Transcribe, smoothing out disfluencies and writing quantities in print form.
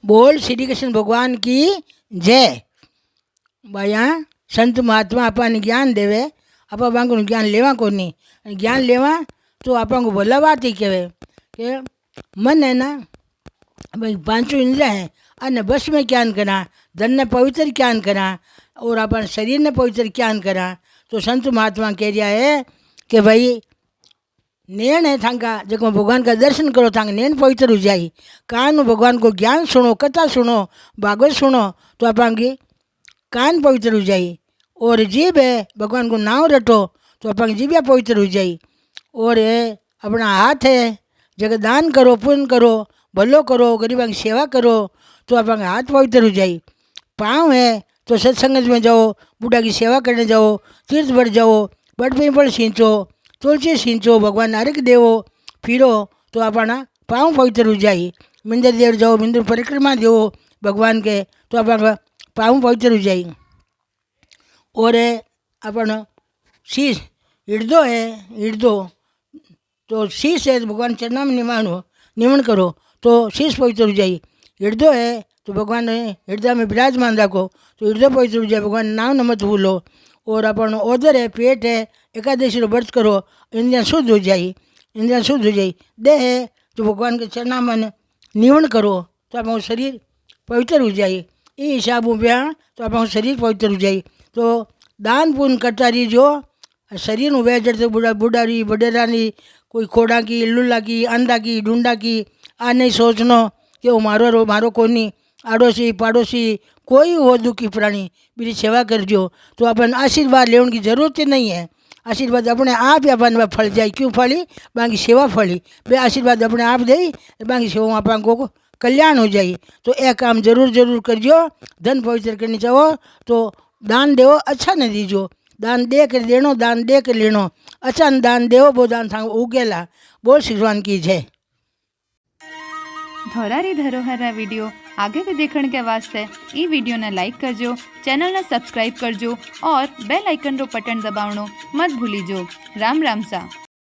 बोल श्री कृष्ण भगवान की जय। भाया संत महात्मा आपने ज्ञान देवे, आप ज्ञान लेवा कोनी। ज्ञान लेवा तो आपको भला बात ही कहे कि मन है ना भाई पांचों इंद्रिय है अने बस में ज्ञान करा, धन ने पवित्र ज्ञान करा और अपन शरीर ने पवित्र ज्ञान करा। तो संत महात्मा कह रहा है कि भाई नैन है थांका जब भगवान का दर्शन करो थांका नैन पवित्र हो जाए। कान भगवान को ज्ञान सुनो, कथा सुनो, भागवत सुनो तो अपन कान पवित्र हो जाए। और जीभ है भगवान को नाम रटो तो अपन जीभ्या पवित्र हो जाए। और अपना हाथ है जगह दान करो, पुण्य करो, भलो करो, गरीबों की सेवा करो तो अपन हाथ पवित्र हो जाए। पाँव है तो सत्संग में जाओ, बूढ़ा की सेवा करने जाओ, तीर्थ भर जाओ, बड़ पिंपल सींचो, तुलसी सींचो, भगवान अर्घ देवो, फिरो तो अपना पाँव पवित्र हो जाए। मंदिर देव जाओ, मंदिर परिक्रमा देवो भगवान के तो अपन पाँव पवित्र हो जाए। और अपन शीश हृदय है, हृदय तो शीश है तो भगवान चरणा में निमन करो तो शीश पवित्र हो जाए। हृदय है तो भगवान हृदय में विराजमान रखो तो हृदय पवित्र हो जाए, भगवान नाम न मत भूलो। और अपन ओदर है, पेट है, एकादशी व्रत करो, इंद्रियाँ शुद्ध हो जाए, इंद्रियाँ शुद्ध हो जाए। देह है तो भगवान के चरणा में निमन करो तो अपन शरीर पवित्र हो जाए। ये हिसाब हो गया तो अपन शरीर पवित्र हो जाए। तो दान पुण्य करता रहीजो, शरीर में वे जड़ते बुढ़ारी बडेरानी, कोई खोड़ा की, लुल्ला की, अंधा की, ढूंढा की, आ नहीं सोचनो कि वो मारो मारो कोनी, आड़ोसी पाड़ोसी कोई हो दुखी प्राणी मेरी सेवा करजो तो अपन आशीर्वाद लेने की जरूरत ही नहीं है। आशीर्वाद अपने आप ही अपन फल जाए। क्यों फली? बाकी सेवा फली। बे आशीर्वाद अपने आप दे, बाकी सेवा अपन को कल्याण हो जाए। तो यह काम जरूर जरूर करजो। धन पवित्र करनी चाहो तो दान देवो, अच्छा न दीजो, दान दे कर लेनो, दान दे कर लेनो, अच्छा न दान देवो वो दान थांग उगेला। बोल श्री भगवान की जय। धोरारी धरोहर विडियो आगे भी देखने के वास्ते ई विडियो ने लाइक करजो, चैनल ने सब्सक्राइब करजो और बेल आइकन रो बटन दबावनो मत भूलीजो। राम राम सा।